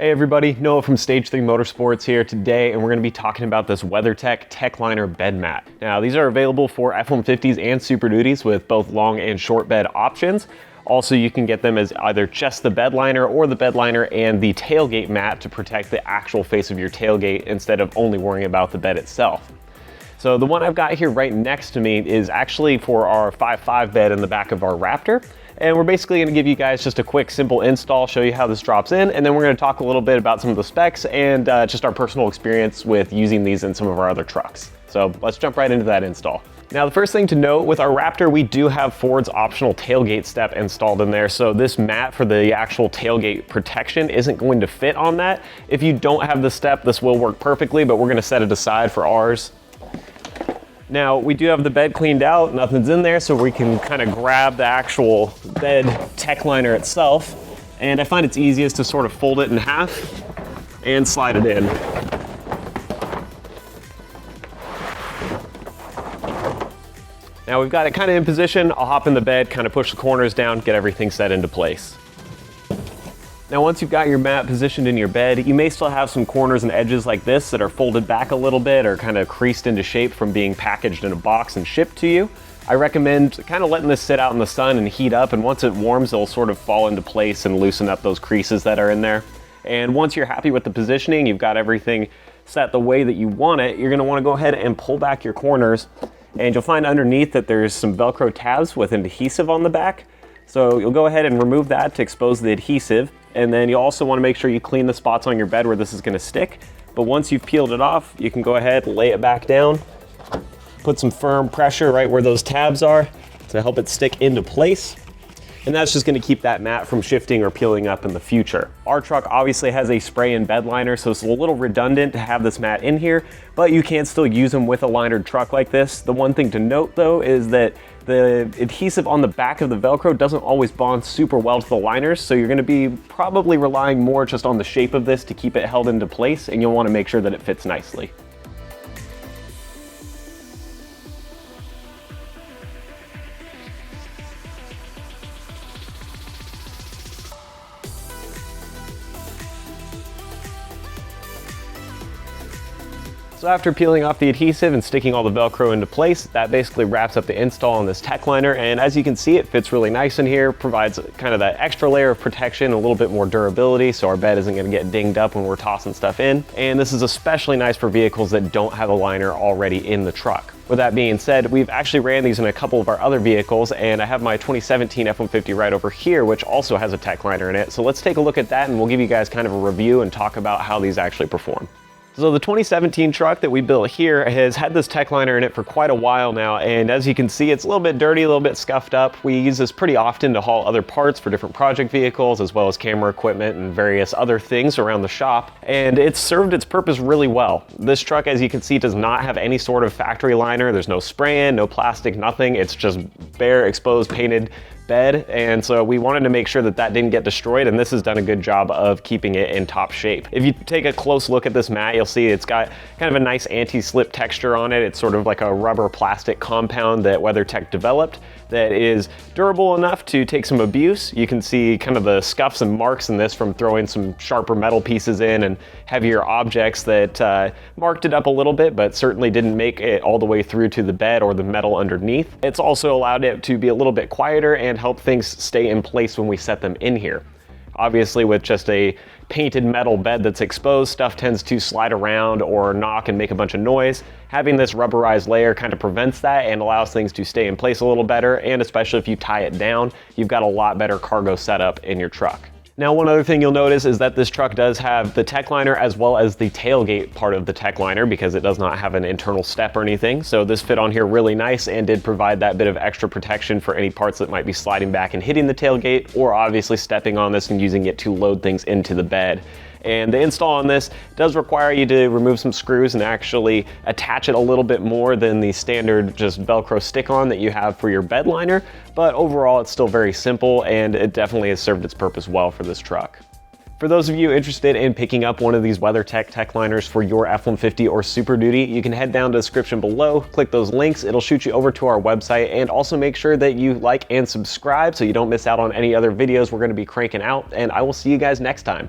Hey everybody, Noah from Stage 3 Motorsports here today, and we're going to be talking about this WeatherTech Techliner bed mat. Now, these are available for F150s and Super Duties with both long and short bed options. Also, you can get them as either just the bed liner or the bed liner and the tailgate mat to protect the actual face of your tailgate instead of only worrying about the bed itself. So the one I've got here right next to me is actually for our 5.5 bed in the back of our Raptor. And we're basically going to give you guys just a quick, simple install, show you how this drops in, and then we're going to talk a little bit about some of the specs and just our personal experience with using these in some of our other trucks. So let's jump right into that install. Now, the first thing to note with our Raptor, we do have Ford's optional tailgate step installed in there. So this mat for the actual tailgate protection isn't going to fit on that. If you don't have the step, this will work perfectly, but we're going to set it aside for ours. Now, we do have the bed cleaned out, nothing's in there, so we can kind of grab the actual bed Techliner itself. And I find it's easiest to sort of fold it in half and slide it in. Now we've got it kind of in position. I'll hop in the bed, kind of push the corners down, get everything set into place. Now, once you've got your mat positioned in your bed, you may still have some corners and edges like this that are folded back a little bit or kind of creased into shape from being packaged in a box and shipped to you. I recommend kind of letting this sit out in the sun and heat up, and once it warms, it'll sort of fall into place and loosen up those creases that are in there. And once you're happy with the positioning, you've got everything set the way that you want it, you're gonna wanna go ahead and pull back your corners, and you'll find underneath that there's some Velcro tabs with an adhesive on the back. So you'll go ahead and remove that to expose the adhesive. And then you also want to make sure you clean the spots on your bed where this is going to stick. But once you've peeled it off, you can go ahead, lay it back down, put some firm pressure right where those tabs are to help it stick into place. And that's just going to keep that mat from shifting or peeling up in the future. Our truck obviously has a spray and bed liner, so it's a little redundant to have this mat in here, but you can still use them with a linered truck like this. The one thing to note though is that the adhesive on the back of the Velcro doesn't always bond super well to the liners, so you're going to be probably relying more just on the shape of this to keep it held into place, and you'll want to make sure that it fits nicely. So after peeling off the adhesive and sticking all the Velcro into place, that basically wraps up the install on this Techliner. And as you can see, it fits really nice in here, provides kind of that extra layer of protection, a little bit more durability, so our bed isn't gonna get dinged up when we're tossing stuff in. And this is especially nice for vehicles that don't have a liner already in the truck. With that being said, we've actually ran these in a couple of our other vehicles, and I have my 2017 F150 right over here, which also has a Techliner in it. So let's take a look at that, and we'll give you guys kind of a review and talk about how these actually perform. So the 2017 truck that we built here has had this Techliner in it for quite a while now, and as you can see, it's a little bit dirty, a little bit scuffed up. We use this pretty often to haul other parts for different project vehicles, as well as camera equipment and various other things around the shop, and it's served its purpose really well. This truck, as you can see, does not have any sort of factory liner. There's no spray-in, no plastic, nothing. It's just bare, exposed, painted bed, and so we wanted to make sure that that didn't get destroyed, and this has done a good job of keeping it in top shape. If you take a close look at this mat, you'll see it's got kind of a nice anti-slip texture on it. It's sort of like a rubber plastic compound that WeatherTech developed that is durable enough to take some abuse. You can see kind of the scuffs and marks in this from throwing some sharper metal pieces in and heavier objects that marked it up a little bit, but certainly didn't make it all the way through to the bed or the metal underneath. It's also allowed it to be a little bit quieter and help things stay in place when we set them in here. Obviously, with just a painted metal bed that's exposed, stuff tends to slide around or knock and make a bunch of noise. Having this rubberized layer kind of prevents that and allows things to stay in place a little better, and especially if you tie it down, you've got a lot better cargo setup in your truck. Now, one other thing you'll notice is that this truck does have the Techliner as well as the tailgate part of the Techliner, because it does not have an internal step or anything. So this fit on here really nice and did provide that bit of extra protection for any parts that might be sliding back and hitting the tailgate, or obviously stepping on this and using it to load things into the bed. And the install on this does require you to remove some screws and actually attach it a little bit more than the standard just Velcro stick-on that you have for your bed liner. But overall, it's still very simple, and it definitely has served its purpose well for this truck. For those of you interested in picking up one of these WeatherTech Techliners for your F150 or Super Duty, you can head down to the description below, click those links, it'll shoot you over to our website, and also make sure that you like and subscribe so you don't miss out on any other videos we're going to be cranking out, and I will see you guys next time.